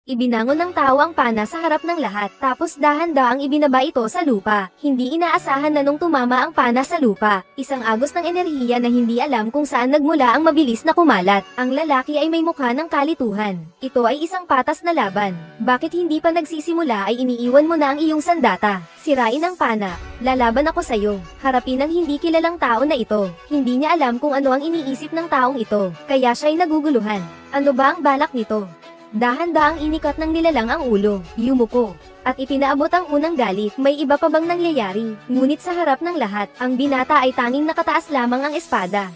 Ibinangon ng tao ang pana sa harap ng lahat, tapos dahan-daang ibinaba ito sa lupa. Hindi inaasahan na nung tumama ang pana sa lupa, isang agos ng enerhiya na hindi alam kung saan nagmula ang mabilis na kumalat. Ang lalaki ay may mukha ng kalituhan. Ito ay isang patas na laban. Bakit hindi pa nagsisimula ay iniiwan mo na ang iyong sandata? Sirain ang pana. Lalaban ako sa'yo. Harapin ang hindi kilalang tao na ito. Hindi niya alam kung ano ang iniisip ng taong ito, kaya siya'y naguguluhan. Ano ba ang balak nito? Dahan-daang inikat ng nilalang ang ulo, yumuko, at ipinaabot ang unang galit. May iba pa bang nangyayari? Ngunit sa harap ng lahat, ang binata ay tanging nakataas lamang ang espada.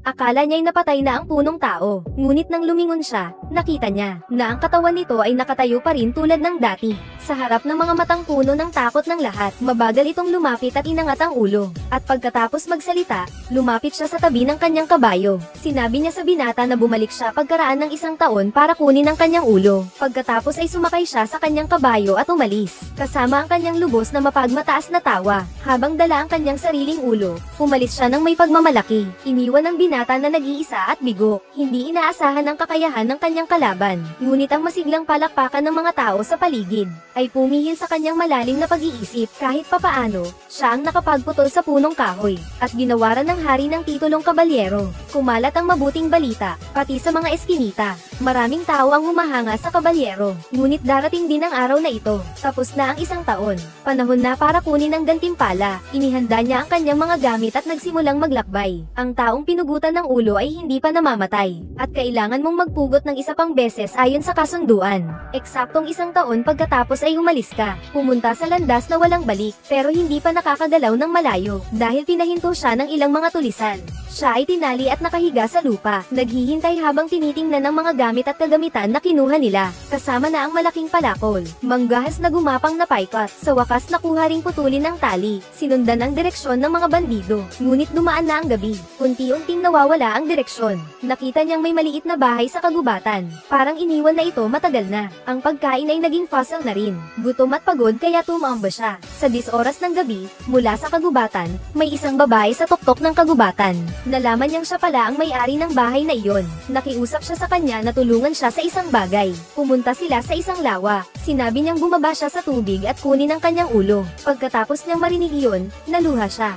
Akala niya'y napatay na ang punong tao, ngunit nang lumingon siya, nakita niya na ang katawan nito ay nakatayo pa rin tulad ng dati. Sa harap ng mga matang puno ng takot ng lahat, mabagal itong lumapit at inangat ang ulo. At pagkatapos magsalita, lumapit siya sa tabi ng kanyang kabayo. Sinabi niya sa binata na bumalik siya pagkaraan ng 1 taon para kunin ang kanyang ulo. Pagkatapos ay sumakay siya sa kanyang kabayo at umalis, kasama ang kanyang lubos na mapagmataas na tawa. Habang dala ang kanyang sariling ulo, umalis siya ng may pagmamalaki. Iniwan ang binata na nag-iisa at bigo. Hindi inaasahan ang kakayahan ng kanyang kalaban. Ngunit ang masiglang palakpakan ng mga tao sa paligid ay pumihil sa kanyang malalim na pag-iisip. Kahit papaano, siya ang nakapagputol sa punong kahoy at ginawaran ng hari ng titulong kabalyero. Kumalat ang mabuting balita, pati sa mga eskinita. Maraming tao ang humahanga sa kabalyero. Ngunit darating din ang araw na ito. Tapos na ang 1 taon. Panahon na para kunin ang gantimpala. Inihanda niya ang kanyang mga gamit at nagsimulang maglakbay. Ang taong pinugutan ng ulo ay hindi pa namamatay, at kailangan mong magpugot ng 1 pang beses ayon sa kasunduan. Eksaktong 1 taon pagkatapos ay umalis ka. Pumunta sa landas na walang balik, pero hindi pa nakakagalaw ng malayo, dahil pinahinto siya ng ilang mga tulisan. Siya ay tinali at nakahiga sa lupa, naghihintay habang tinitingnan ang mga gamit at kagamitan na kinuha nila, kasama na ang malaking palakol. Manggahas na gumapang na paikat, sa wakas nakuha ring putulin ng tali, sinundan ang direksyon ng mga bandido. Ngunit dumaan na ang gabi, unti-unting nawawala ang direksyon. Nakita niyang may maliit na bahay sa kagubatan, parang iniwan na ito matagal na. Ang pagkain ay naging fossil na rin. Gutom at pagod kaya tumamba siya. Sa 10 oras ng gabi, mula sa kagubatan, may isang babae sa tuktok ng kagubatan. Nalaman niyang siya pala ang may-ari ng bahay na iyon. Nakiusap siya sa kanya na tulungan siya sa isang bagay. Pumunta sila sa isang lawa. Sinabi niyang bumaba siya sa tubig at kunin ang kanyang ulo. Pagkatapos niyang marinig iyon, naluha siya.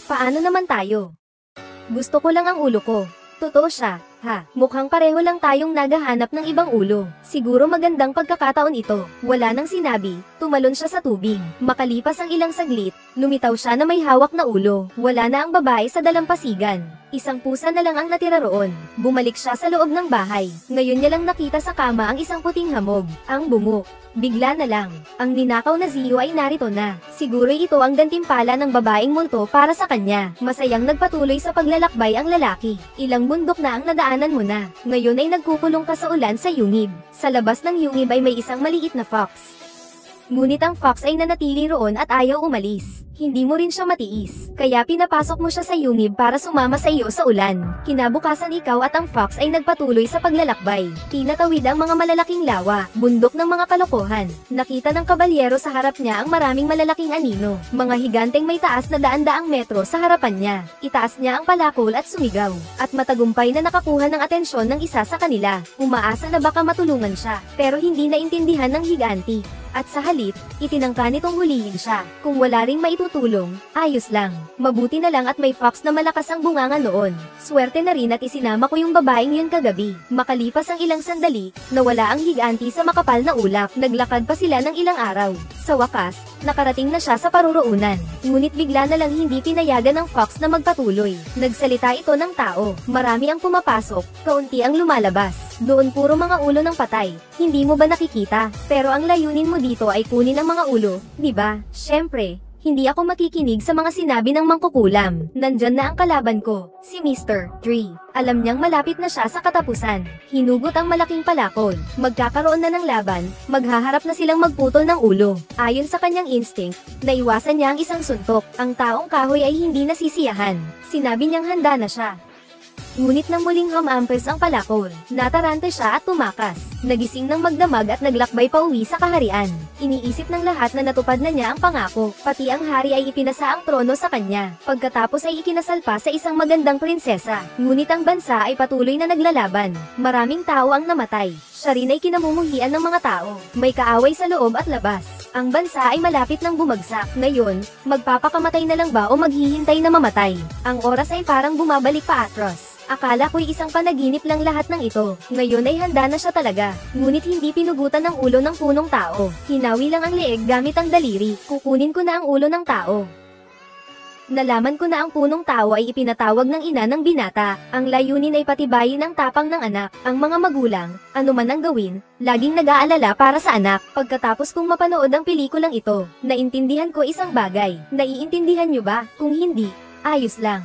Paano naman tayo? Gusto ko lang ang ulo ko. Totoo siya. Ha, mukhang pareho lang tayong naghahanap ng ibang ulo. Siguro magandang pagkakataon ito. Wala nang sinabi, tumalon siya sa tubig. Makalipas ang ilang saglit, lumitaw siya na may hawak na ulo. Wala na ang babae sa dalampasigan. Isang pusa na lang ang natira roon. Bumalik siya sa loob ng bahay. Ngayon niya lang nakita sa kama ang isang puting hamog. Ang bungo. Bigla na lang, ang ninakaw na Zio ay narito na. Siguro ito ang gantimpala ng babaeng multo para sa kanya. Masayang nagpatuloy sa paglalakbay ang lalaki. Ilang bundok na ang nadaanan mo na. Ngayon ay nagkukulong ka sa ulan sa yungib. Sa labas ng yungib ay may isang maliit na fox. Ngunit ang fox ay nanatili roon at ayaw umalis. Hindi mo rin siya matiis, kaya pinapasok mo siya sa yungib para sumama sa iyo sa ulan. Kinabukasan ikaw at ang fox ay nagpatuloy sa paglalakbay. Tinatawid ang mga malalaking lawa, bundok ng mga kalokohan. Nakita ng kabalyero sa harap niya ang maraming malalaking anino, mga higanteng may taas na daan-daang metro sa harapan niya. Itaas niya ang palakol at sumigaw, at matagumpay na nakakuha ng atensyon ng isa sa kanila. Umaasa na baka matulungan siya, pero hindi naintindihan ng higanti. At sa halip, itinangka nitong hulihin siya. Kung wala ring maitutulong, ayos lang. Mabuti na lang at may fox na malakas ang bunganga noon. Swerte na rin at isinama ko yung babaeng yun kagabi. Makalipas ang ilang sandali, nawala ang higanti sa makapal na ulap. Naglakad pa sila ng ilang araw. Sa wakas, nakarating na siya sa paruroonan. Ngunit bigla na lang hindi pinayagan ng fox na magpatuloy. Nagsalita ito ng tao. Marami ang pumapasok, kaunti ang lumalabas. Doon puro mga ulo ng patay. Hindi mo ba nakikita? Pero ang layunin mo dito ay kunin ang mga ulo, di ba? Syempre, hindi ako makikinig sa mga sinabi ng mangkukulam. Nandyan na ang kalaban ko, si Mr. Tree. Alam niyang malapit na siya sa katapusan. Hinugot ang malaking palakol. Magkakaroon na ng laban, maghaharap na silang magputol ng ulo. Ayon sa kanyang instinct, naiwasan niya ang isang suntok. Ang taong kahoy ay hindi nasisiyahan. Sinabi niyang handa na siya. Ngunit nang muling humampes ang palakol, nataranta siya at tumakas. Nagising ng magdamag at naglakbay pauwi sa kaharian. Iniisip ng lahat na natupad na niya ang pangako, pati ang hari ay ipinasa ang trono sa kanya. Pagkatapos ay ikinasal pa sa isang magandang prinsesa. Ngunit ang bansa ay patuloy na naglalaban. Maraming tao ang namatay. Siya rin ay kinamumuhian ng mga tao. May kaaway sa loob at labas. Ang bansa ay malapit nang bumagsak. Ngayon, magpapakamatay na lang ba o maghihintay na mamatay? Ang oras ay parang bumabalik pa atros. Akala ko'y isang panaginip lang lahat ng ito. Ngayon ay handa na siya talaga. Ngunit hindi pinugutan ng ulo ng punong tao. Hinawi lang ang leeg gamit ang daliri. Kukunin ko na ang ulo ng tao. Nalaman ko na ang punong tao ay ipinatawag ng ina ng binata. Ang layunin ay patibayin ang tapang ng anak. Ang mga magulang, ano man ang gawin, laging nag-aalala para sa anak. Pagkatapos kong mapanood ang pelikulang ito, naintindihan ko isang bagay. Naiintindihan niyo ba? Kung hindi, ayos lang.